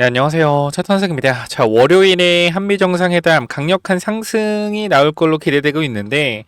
네, 안녕하세요. 차탄석입니다. 자, 월요일에 한미정상회담 강력한 상승이 나올 걸로 기대되고 있는데,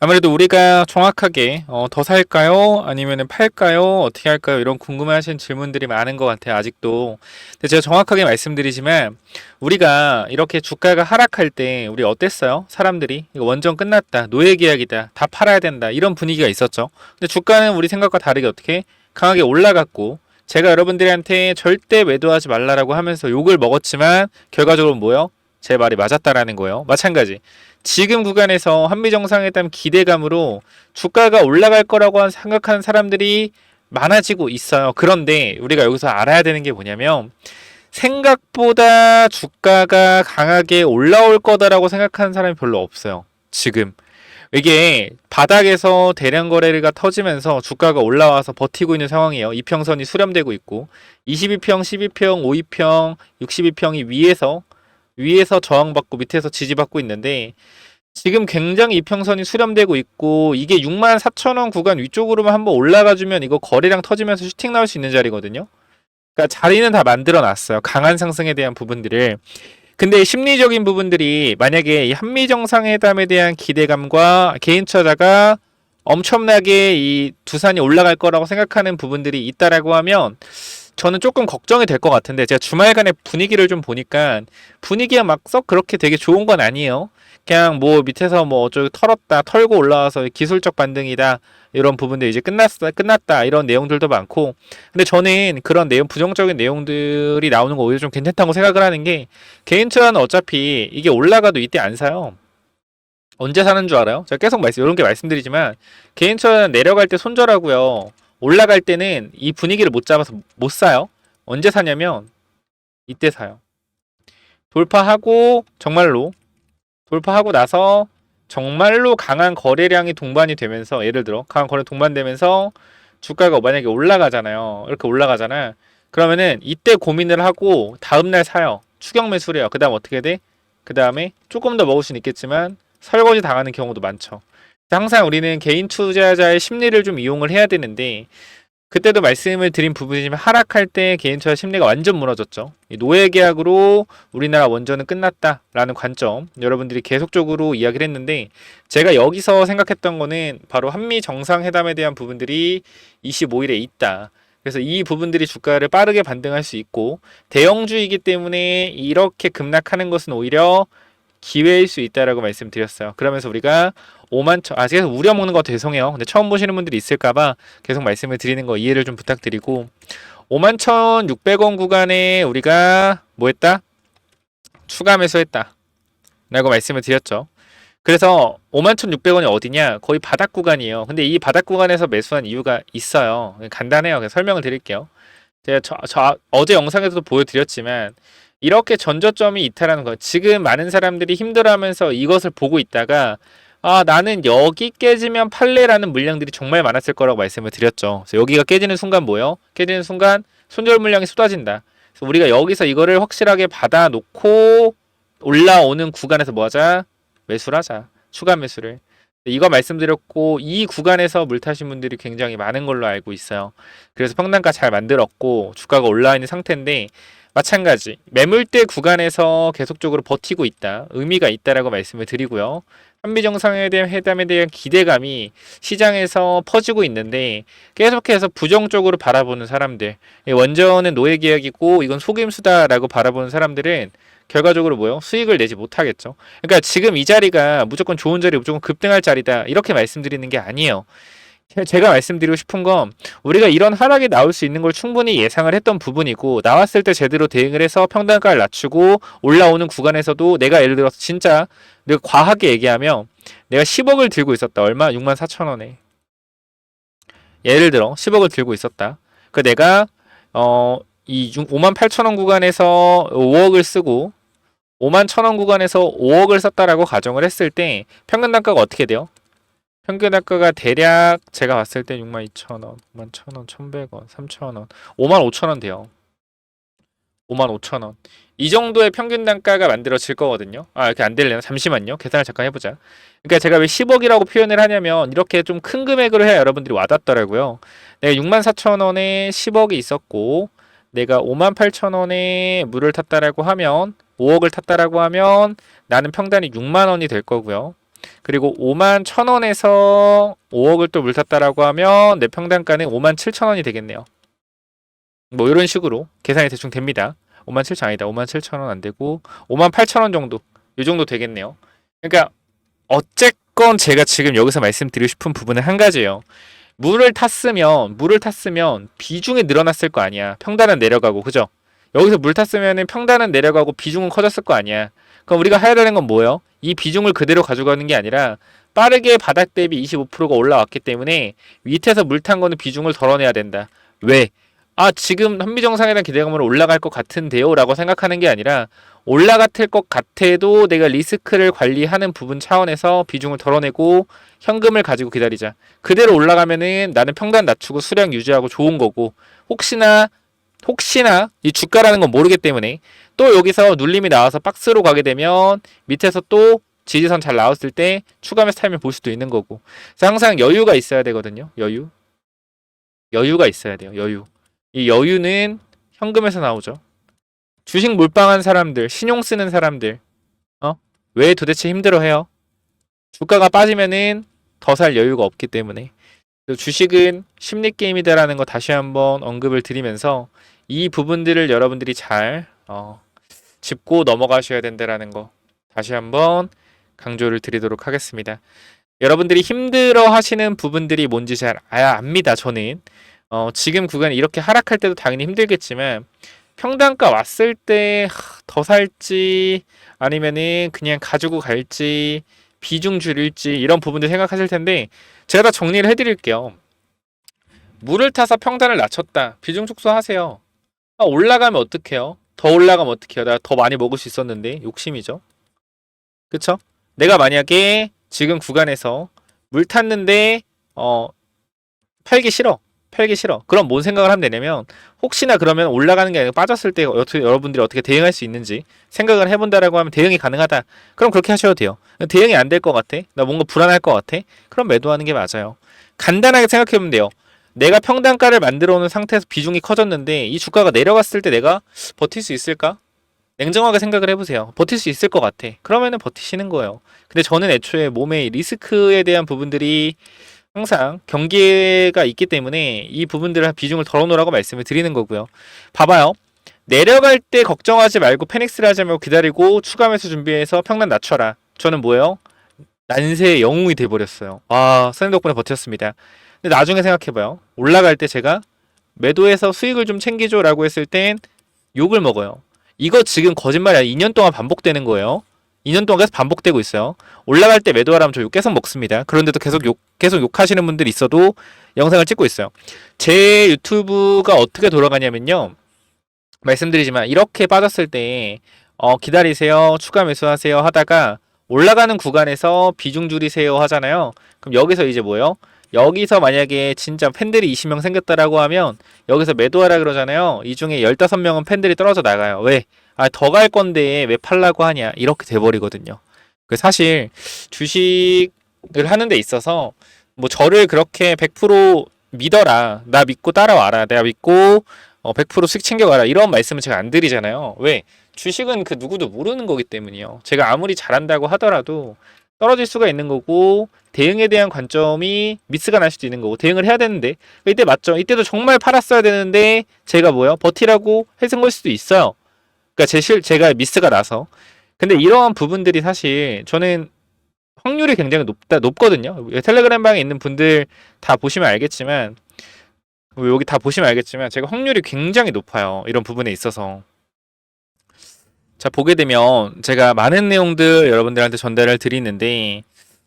아무래도 우리가 정확하게 더 살까요? 아니면 팔까요? 어떻게 할까요? 이런 궁금해하시는 질문들이 많은 것 같아요. 아직도. 근데 제가 정확하게 말씀드리지만, 우리가 이렇게 주가가 하락할 때 우리 어땠어요? 사람들이 이거 원전 끝났다, 노예 계약이다, 다 팔아야 된다, 이런 분위기가 있었죠. 근데 주가는 우리 생각과 다르게 어떻게 강하게 올라갔고, 제가 여러분들한테 절대 매도하지 말라라고 하면서 욕을 먹었지만 결과적으로 뭐요? 제 말이 맞았다라는 거예요. 마찬가지. 지금 구간에서 한미정상회담 기대감으로 주가가 올라갈 거라고 생각하는 사람들이 많아지고 있어요. 그런데 우리가 여기서 알아야 되는 게 뭐냐면 생각보다 주가가 강하게 올라올 거다라고 생각하는 사람이 별로 없어요. 지금. 이게 바닥에서 대량 거래가 터지면서 주가가 올라와서 버티고 있는 상황이에요. 이평선이 수렴되고 있고 22평, 12평, 52평, 62평이 위에서 저항받고 밑에서 지지받고 있는데 지금 굉장히 이평선이 수렴되고 있고 이게 64,000원 구간 위쪽으로만 한번 올라가주면 이거 거래량 터지면서 슈팅 나올 수 있는 자리거든요. 그러니까 자리는 다 만들어 놨어요. 강한 상승에 대한 부분들을. 근데 심리적인 부분들이 만약에 이 한미 정상회담에 대한 기대감과 개인 투자자가 엄청나게 이 두산이 올라갈 거라고 생각하는 부분들이 있다라고 하면 저는 조금 걱정이 될 것 같은데 제가 주말간의 분위기를 좀 보니까 분위기가 막 썩 그렇게 되게 좋은 건 아니에요. 그냥 뭐 밑에서 뭐 어쩌고 털었다 털고 올라와서 기술적 반등이다 이런 부분들 이제 끝났다 이런 내용들도 많고 근데 저는 그런 내용 부정적인 내용들이 나오는 거 오히려 좀 괜찮다고 생각을 하는 게 개인 투자는 어차피 이게 올라가도 이때 안 사요. 언제 사는 줄 알아요? 제가 계속 이런 게 말씀드리지만 개인 투자는 내려갈 때 손절하고요. 올라갈 때는 이 분위기를 못 잡아서 못 사요. 언제 사냐면 이때 사요. 돌파하고 정말로 돌파하고 나서 정말로 강한 거래량이 동반이 되면서 예를 들어 강한 거래 동반되면서 주가가 만약에 올라가잖아요. 이렇게 올라가잖아. 그러면은 이때 고민을 하고 다음날 사요. 추격 매수를 해요. 그 다음 어떻게 돼? 그 다음에 조금 더 먹을 수는 있겠지만 설거지 당하는 경우도 많죠. 항상 우리는 개인 투자자의 심리를 좀 이용을 해야 되는데 그때도 말씀을 드린 부분이지만 하락할 때 개인 투자 심리가 완전 무너졌죠. 노예 계약으로 우리나라 원전은 끝났다라는 관점 여러분들이 계속적으로 이야기를 했는데 제가 여기서 생각했던 거는 바로 한미 정상회담에 대한 부분들이 25일에 있다. 그래서 이 부분들이 주가를 빠르게 반등할 수 있고 대형주이기 때문에 이렇게 급락하는 것은 오히려 기회일 수 있다라고 말씀드렸어요. 그러면서 우리가 5만 천, 계속 우려먹는 거 죄송해요. 근데 처음 보시는 분들이 있을까봐 계속 말씀을 드리는 거 이해를 좀 부탁드리고 5만 1,600원 구간에 우리가 뭐 했다? 추가 매수했다. 라고 말씀을 드렸죠. 그래서 5만 1,600원이 어디냐? 거의 바닥 구간이에요. 근데 이 바닥 구간에서 매수한 이유가 있어요. 간단해요. 그냥 설명을 드릴게요. 제가 어제 영상에서도 보여드렸지만 이렇게 전저점이 이탈하는 거 지금 많은 사람들이 힘들어하면서 이것을 보고 있다가 나는 여기 깨지면 팔래라는 물량들이 정말 많았을 거라고 말씀을 드렸죠. 그래서 여기가 깨지는 순간 뭐예요? 깨지는 순간 손절 물량이 쏟아진다. 그래서 우리가 여기서 이거를 확실하게 받아놓고 올라오는 구간에서 뭐 하자? 매수를 하자. 추가 매수를. 이거 말씀드렸고 이 구간에서 물 타신 분들이 굉장히 많은 걸로 알고 있어요. 그래서 평단가 잘 만들었고 주가가 올라와 있는 상태인데 마찬가지 매물대 구간에서 계속적으로 버티고 있다. 의미가 있다라고 말씀을 드리고요. 한미정상회담에 대한 기대감이 시장에서 퍼지고 있는데 계속해서 부정적으로 바라보는 사람들 원전은 노예 계약이고 이건 속임수다라고 바라보는 사람들은 결과적으로 뭐요? 수익을 내지 못하겠죠. 그러니까 지금 이 자리가 무조건 좋은 자리, 무조건 급등할 자리다 이렇게 말씀드리는 게 아니에요. 제가 말씀드리고 싶은 건 우리가 이런 하락이 나올 수 있는 걸 충분히 예상을 했던 부분이고 나왔을 때 제대로 대응을 해서 평단가를 낮추고 올라오는 구간에서도 내가 예를 들어서 진짜 내가 과하게 얘기하면 내가 10억을 들고 있었다. 얼마? 64,000원에. 예를 들어 10억을 들고 있었다. 그 내가 이 58,000원 구간에서 5억을 쓰고 51,000원 구간에서 5억을 썼다라고 가정을 했을 때 평균 단가가 어떻게 돼요? 평균 단가가 대략 제가 봤을 때 62,000원, 51,000원, 1,100원, 3,000원, 55,000원 돼요. 55,000원. 이 정도의 평균 단가가 만들어질 거거든요. 이렇게 안 되려나? 잠시만요. 계산을 잠깐 해보자. 그러니까 제가 왜 10억이라고 표현을 하냐면 이렇게 좀 큰 금액으로 해야 여러분들이 와닿더라고요. 내가 64,000원에 10억이 있었고 내가 58,000원에 물을 탔다라고 하면 5억을 탔다라고 하면 나는 평단이 6만 원이 될 거고요. 그리고 51,000원에서 5억을 또 물 탔다라고 하면 내 평단가는 57,000원이 되겠네요. 뭐 이런 식으로 계산이 대충 됩니다. 57,000 아니다. 57,000원 안 되고 58,000원 정도. 이 정도 되겠네요. 그러니까 어쨌건 제가 지금 여기서 말씀드리고 싶은 부분은 한 가지예요. 물을 탔으면 비중이 늘어났을 거 아니야. 평단은 내려가고, 그죠? 여기서 물 탔으면 평단은 내려가고 비중은 커졌을 거 아니야. 그럼 우리가 해야 되는 건 뭐예요? 이 비중을 그대로 가져가는 게 아니라 빠르게 바닥 대비 25%가 올라왔기 때문에 밑에서 물 탄 거는 비중을 덜어내야 된다. 왜? 아, 지금 한미정상회담 기대감으로 올라갈 것 같은데요? 라고 생각하는 게 아니라 올라갈 것 같아도 내가 리스크를 관리하는 부분 차원에서 비중을 덜어내고 현금을 가지고 기다리자. 그대로 올라가면은 나는 평단 낮추고 수량 유지하고 좋은 거고, 혹시나 이 주가라는 건 모르기 때문에 또 여기서 눌림이 나와서 박스로 가게 되면 밑에서 또 지지선 잘 나왔을 때 추가매수 타이밍 볼 수도 있는 거고. 그래서 항상 여유가 있어야 되거든요. 여유가 있어야 돼요. 이 여유는 현금에서 나오죠. 주식 몰빵한 사람들, 신용 쓰는 사람들, 왜 도대체 힘들어해요? 주가가 빠지면은 더 살 여유가 없기 때문에. 주식은 심리 게임이다라는 거 다시 한번 언급을 드리면서 이 부분들을 여러분들이 잘 짚고 넘어가셔야 된다라는 거 다시 한번 강조를 드리도록 하겠습니다. 여러분들이 힘들어 하시는 부분들이 뭔지 잘 압니다. 저는 지금 구간이 이렇게 하락할 때도 당연히 힘들겠지만 평단가 왔을 때 더 살지 아니면은 그냥 가지고 갈지 비중 줄일지 이런 부분들 생각하실 텐데 제가 다 정리를 해드릴게요. 물을 타서 평단을 낮췄다. 비중 축소하세요. 올라가면 어떡해요? 더 올라가면 어떡해요? 내가 더 많이 먹을 수 있었는데 욕심이죠. 그쵸? 내가 만약에 지금 구간에서 물 탔는데 팔기 싫어. 그럼 뭔 생각을 하면 되냐면 혹시나 그러면 올라가는 게 아니라 빠졌을 때 여러분들이 어떻게 대응할 수 있는지 생각을 해본다라고 하면 대응이 가능하다. 그럼 그렇게 하셔도 돼요. 대응이 안 될 것 같아. 나 뭔가 불안할 것 같아. 그럼 매도하는 게 맞아요. 간단하게 생각해보면 돼요. 내가 평단가를 만들어 놓은 상태에서 비중이 커졌는데 이 주가가 내려갔을 때 내가 버틸 수 있을까? 냉정하게 생각을 해보세요. 버틸 수 있을 것 같아. 그러면은 버티시는 거예요. 근데 저는 애초에 몸의 리스크에 대한 부분들이 항상 경계가 있기 때문에 이 부분들을 비중을 덜어놓으라고 말씀을 드리는 거고요. 봐봐요. 내려갈 때 걱정하지 말고 패닉스를 하지 말고 기다리고 추가 매수 준비해서 평단 낮춰라. 저는 뭐예요? 난세의 영웅이 돼버렸어요. 선생님 덕분에 버텼습니다. 근데 나중에 생각해봐요. 올라갈 때 제가 매도해서 수익을 좀 챙기죠 라고 했을 땐 욕을 먹어요. 이거 지금 거짓말이 아니라 2년 동안 반복되는 거예요. 2년 동안 계속 반복되고 있어요. 올라갈 때 매도하라면 저 욕 계속 먹습니다. 그런데도 계속 욕하시는 분들이 있어도 영상을 찍고 있어요. 제 유튜브가 어떻게 돌아가냐면요. 말씀드리지만 이렇게 빠졌을 때 기다리세요. 추가 매수하세요 하다가 올라가는 구간에서 비중 줄이세요 하잖아요. 그럼 여기서 이제 뭐예요? 여기서 만약에 진짜 팬들이 20명 생겼다라고 하면 여기서 매도하라 그러잖아요. 이 중에 15명은 팬들이 떨어져 나가요. 왜? 더 갈 건데 왜 팔라고 하냐? 이렇게 돼버리거든요. 사실 주식을 하는 데 있어서 뭐 저를 그렇게 100% 믿어라. 나 믿고 따라와라. 내가 믿고 100%씩 챙겨가라. 이런 말씀은 제가 안 드리잖아요. 왜? 주식은 그 누구도 모르는 거기 때문이요. 제가 아무리 잘한다고 하더라도 떨어질 수가 있는 거고 대응에 대한 관점이 미스가 날 수도 있는 거고 대응을 해야 되는데 이때 맞죠? 이때도 정말 팔았어야 되는데 제가 뭐요? 버티라고 해준 걸 수도 있어요. 그러니까 제가 미스가 나서. 근데 이러한 부분들이 사실 저는 확률이 굉장히 높거든요. 텔레그램 방에 있는 분들 다 보시면 알겠지만 여기 다 보시면 알겠지만 제가 확률이 굉장히 높아요. 이런 부분에 있어서. 자, 보게 되면 제가 많은 내용들 여러분들한테 전달을 드리는데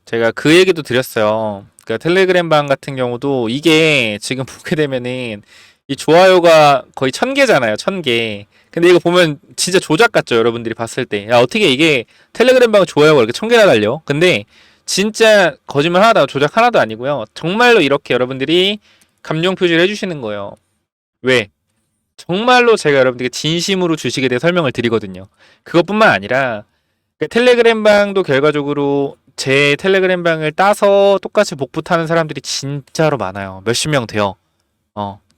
제가 그 얘기도 드렸어요. 그러니까 텔레그램 방 같은 경우도 이게 지금 보게 되면은 이 좋아요가 거의 1000개잖아요. 1000개. 근데 이거 보면 진짜 조작 같죠? 여러분들이 봤을 때. 야, 어떻게 이게 텔레그램 방 좋아요가 이렇게 1000개나 달려? 근데 진짜 거짓말 하나도 조작 하나도 아니고요. 정말로 이렇게 여러분들이 감정 표시를 해주시는 거예요. 왜? 정말로 제가 여러분들께 진심으로 주식에 대해 설명을 드리거든요. 그것뿐만 아니라 텔레그램 방도 결과적으로 제 텔레그램 방을 따서 똑같이 복붙 하는 사람들이 진짜로 많아요. 몇십 명 돼요.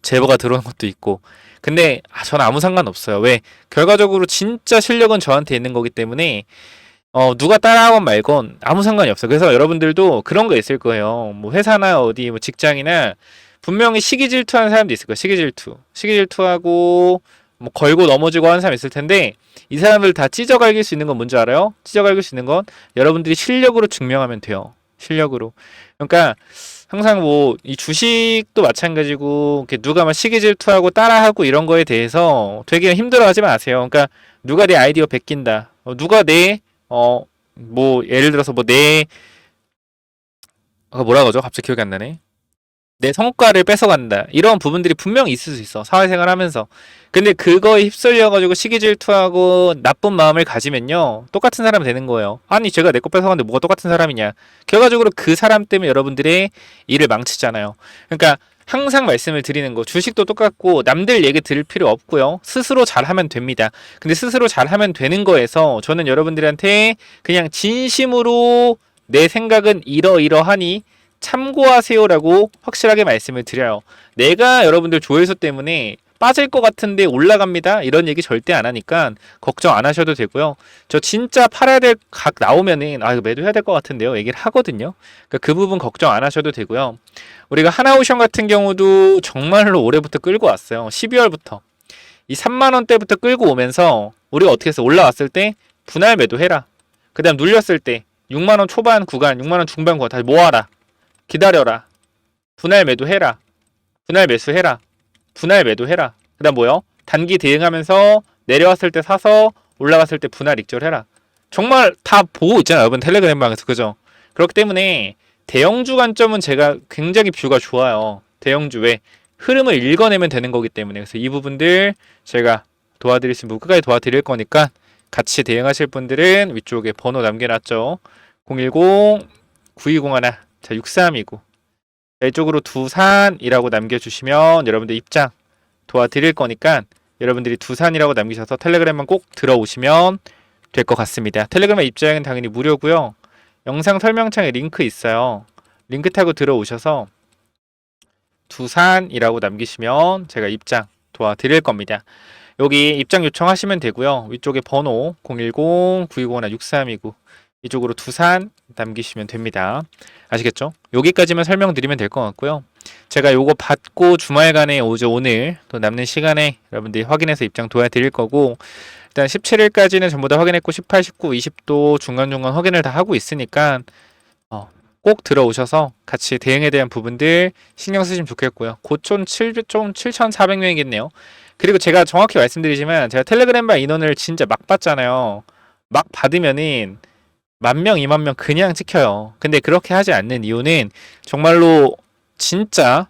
제보가 들어오는 것도 있고. 근데 저는 아무 상관없어요. 왜? 결과적으로 진짜 실력은 저한테 있는 거기 때문에 누가 따라하건 말건 아무 상관이 없어요. 그래서 여러분들도 그런 거 있을 거예요. 뭐 회사나 어디 뭐 직장이나 분명히 시기 질투하는 사람도 있을 거예요. 시기 질투하고 뭐 걸고 넘어지고 하는 사람 있을 텐데 이 사람들 다 찢어갈길 수 있는 건 뭔지 알아요? 찢어갈길 수 있는 건 여러분들이 실력으로 증명하면 돼요. 실력으로. 그러니까 항상 뭐 이 주식도 마찬가지고 이렇게 누가 막 시기 질투하고 따라하고 이런 거에 대해서 되게 힘들어하지 마세요. 그러니까 누가 내 아이디어 베낀다. 누가 내 뭐 예를 들어서 뭐 내 뭐라 그러죠? 갑자기 기억이 안 나네. 내 성과를 뺏어간다. 이런 부분들이 분명히 있을 수 있어. 사회생활 하면서. 근데 그거에 휩쓸려가지고 시기 질투하고 나쁜 마음을 가지면요. 똑같은 사람이 되는 거예요. 아니, 제가 내 거 뺏어갔는데 뭐가 똑같은 사람이냐. 결과적으로 그 사람 때문에 여러분들의 일을 망치잖아요. 그러니까 항상 말씀을 드리는 거. 주식도 똑같고 남들 얘기 들을 필요 없고요. 스스로 잘하면 됩니다. 근데 스스로 잘하면 되는 거에서 저는 여러분들한테 그냥 진심으로 내 생각은 이러이러하니 참고하세요라고 확실하게 말씀을 드려요. 내가 여러분들 조회수 때문에 빠질 것 같은데 올라갑니다. 이런 얘기 절대 안 하니까 걱정 안 하셔도 되고요. 저 진짜 팔아야 될 각 나오면은 이거 매도해야 될 것 같은데요. 얘기를 하거든요. 그러니까 그 부분 걱정 안 하셔도 되고요. 우리가 하나오션 같은 경우도 정말로 올해부터 끌고 왔어요. 12월부터. 이 3만 원대부터 끌고 오면서 우리가 어떻게 해서 올라왔을 때 분할 매도해라. 그다음 눌렸을 때 6만 원 초반 구간, 6만 원 중반 구간 다시 모아라. 기다려라. 분할 매도해라. 분할 매수해라. 분할 매도해라. 그 다음 뭐요? 단기 대응하면서 내려왔을 때 사서 올라갔을 때 분할 익절해라. 정말 다 보고 있잖아요. 여러분 텔레그램방에서. 그죠? 그렇기 때문에 대형주 관점은 제가 굉장히 뷰가 좋아요. 대형주 왜? 흐름을 읽어내면 되는 거기 때문에. 그래서 이 부분들 제가 도와드릴 수 있는 부분 끝까지 도와드릴 거니까 같이 대응하실 분들은 위쪽에 번호 남겨놨죠. 010-9201 자, 6329. 이쪽으로 두산이라고 남겨주시면 여러분들 입장 도와드릴 거니까 여러분들이 두산이라고 남기셔서 텔레그램만 꼭 들어오시면 될 것 같습니다. 텔레그램 입장은 당연히 무료고요. 영상 설명창에 링크 있어요. 링크 타고 들어오셔서 두산이라고 남기시면 제가 입장 도와드릴 겁니다. 여기 입장 요청하시면 되고요. 위쪽에 번호 010-9201-6329 이쪽으로 두산 남기시면 됩니다. 아시겠죠? 여기까지만 설명드리면 될 것 같고요. 제가 요거 받고 주말간에 오늘 또 남는 시간에 여러분들이 확인해서 입장 도와드릴 거고 일단 17일까지는 전부 다 확인했고 18, 19, 20도 중간중간 확인을 다 하고 있으니까 꼭 들어오셔서 같이 대응에 대한 부분들 신경 쓰시면 좋겠고요. 고촌 7,400명이겠네요. 그리고 제가 정확히 말씀드리지만 제가 텔레그램방 인원을 진짜 막 받잖아요. 막 받으면은 10,000명, 20,000명 그냥 찍혀요. 근데 그렇게 하지 않는 이유는 정말로 진짜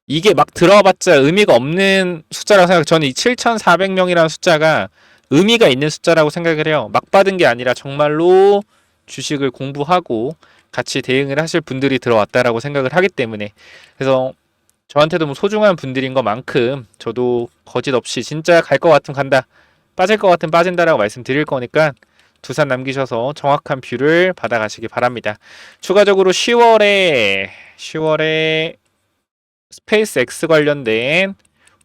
이게 막 들어봤자 의미가 없는 숫자라고 생각해요. 저는 이 7,400명이라는 숫자가 의미가 있는 숫자라고 생각을 해요. 막 받은 게 아니라 정말로 주식을 공부하고 같이 대응을 하실 분들이 들어왔다라고 생각을 하기 때문에 그래서 저한테도 뭐 소중한 분들인 것만큼 저도 거짓 없이 진짜 갈 것 같으면 간다. 빠질 것 같으면 빠진다라고 말씀드릴 거니까 두산 남기셔서 정확한 뷰를 받아가시기 바랍니다. 추가적으로 10월에 스페이스 X 관련된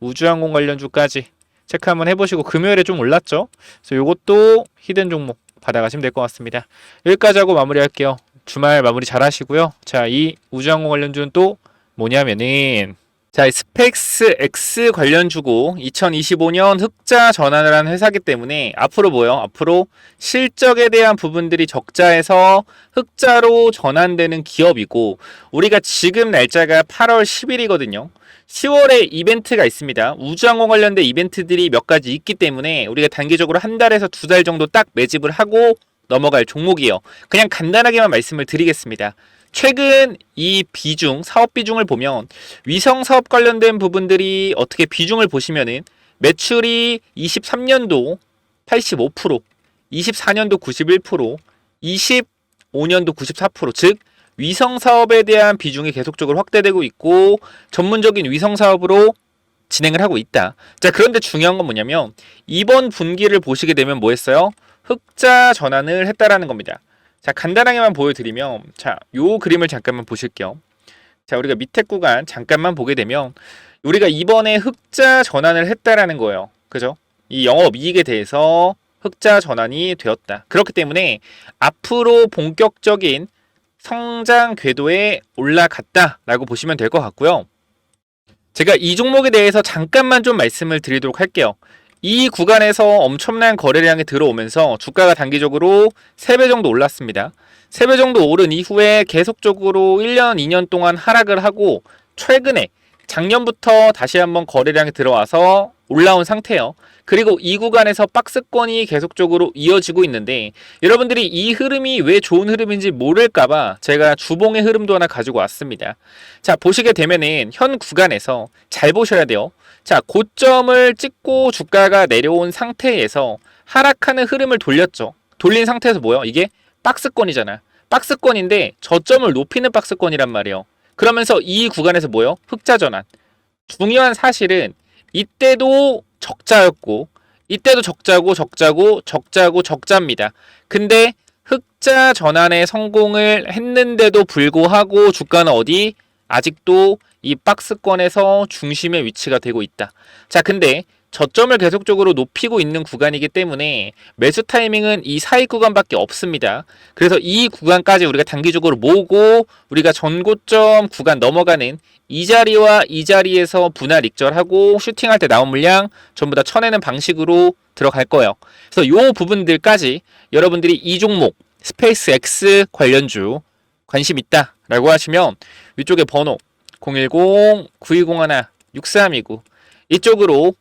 우주항공 관련주까지 체크 한번 해보시고 금요일에 좀 올랐죠? 그래서 요것도 히든 종목 받아가시면 될 것 같습니다. 여기까지 하고 마무리할게요. 주말 마무리 잘 하시고요. 자, 이 우주항공 관련주는 또 뭐냐면은 자, 스페이스 X 관련주고 2025년 흑자 전환을 한 회사기 때문에 앞으로 뭐요? 앞으로 실적에 대한 부분들이 적자에서 흑자로 전환되는 기업이고 우리가 지금 날짜가 8월 10일이거든요. 10월에 이벤트가 있습니다. 우주항공 관련된 이벤트들이 몇 가지 있기 때문에 우리가 단기적으로 한 달에서 두 달 정도 딱 매집을 하고 넘어갈 종목이에요. 그냥 간단하게만 말씀을 드리겠습니다. 최근 이 비중, 사업 비중을 보면 위성 사업 관련된 부분들이 어떻게 비중을 보시면은 매출이 23년도 85%, 24년도 91%, 25년도 94%, 즉 위성 사업에 대한 비중이 계속적으로 확대되고 있고 전문적인 위성 사업으로 진행을 하고 있다. 자, 그런데 중요한 건 뭐냐면 이번 분기를 보시게 되면 뭐 했어요? 흑자 전환을 했다라는 겁니다. 자, 간단하게만 보여드리면 자, 요 그림을 잠깐만 보실게요. 자, 우리가 밑에 구간 잠깐만 보게 되면 우리가 이번에 흑자 전환을 했다라는 거예요. 그죠? 이 영업이익에 대해서 흑자 전환이 되었다. 그렇기 때문에 앞으로 본격적인 성장 궤도에 올라갔다라고 보시면 될 것 같고요. 제가 이 종목에 대해서 잠깐만 좀 말씀을 드리도록 할게요. 이 구간에서 엄청난 거래량이 들어오면서 주가가 단기적으로 3배 정도 올랐습니다. 3배 정도 오른 이후에 계속적으로 1년, 2년 동안 하락을 하고 최근에 작년부터 다시 한번 거래량이 들어와서 올라온 상태예요. 그리고 이 구간에서 박스권이 계속적으로 이어지고 있는데 여러분들이 이 흐름이 왜 좋은 흐름인지 모를까봐 제가 주봉의 흐름도 하나 가지고 왔습니다. 자, 보시게 되면은 현 구간에서 잘 보셔야 돼요. 자, 고점을 찍고 주가가 내려온 상태에서 하락하는 흐름을 돌렸죠. 돌린 상태에서 뭐예요? 이게 박스권이잖아. 박스권인데 저점을 높이는 박스권이란 말이에요. 그러면서 이 구간에서 뭐예요? 흑자 전환. 중요한 사실은 이때도 적자였고 이때도 적자고 적자입니다. 근데 흑자 전환에 성공을 했는데도 불구하고 주가는 어디? 아직도 이 박스권에서 중심의 위치가 되고 있다. 자, 근데 저점을 계속적으로 높이고 있는 구간이기 때문에 매수 타이밍은 이 사이 구간밖에 없습니다. 그래서 이 구간까지 우리가 단기적으로 모으고 우리가 전고점 구간 넘어가는 이 자리와 이 자리에서 분할 익절하고 슈팅할 때 나온 물량 전부 다 쳐내는 방식으로 들어갈 거예요. 그래서 이 부분들까지 여러분들이 이 종목 스페이스 X 관련주 관심 있다라고 하시면 위쪽에 번호 010-9201-6329 이쪽으로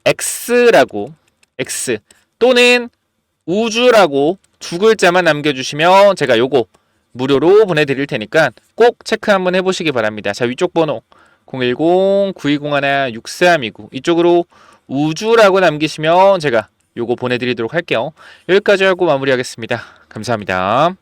X라고 X 또는 우주라고 두 글자만 남겨주시면 제가 요거 무료로 보내드릴 테니까 꼭 체크 한번 해보시기 바랍니다. 자, 위쪽 번호 010-9201-6329 이쪽으로 우주라고 남기시면 제가 요거 보내드리도록 할게요. 여기까지 하고 마무리하겠습니다. 감사합니다.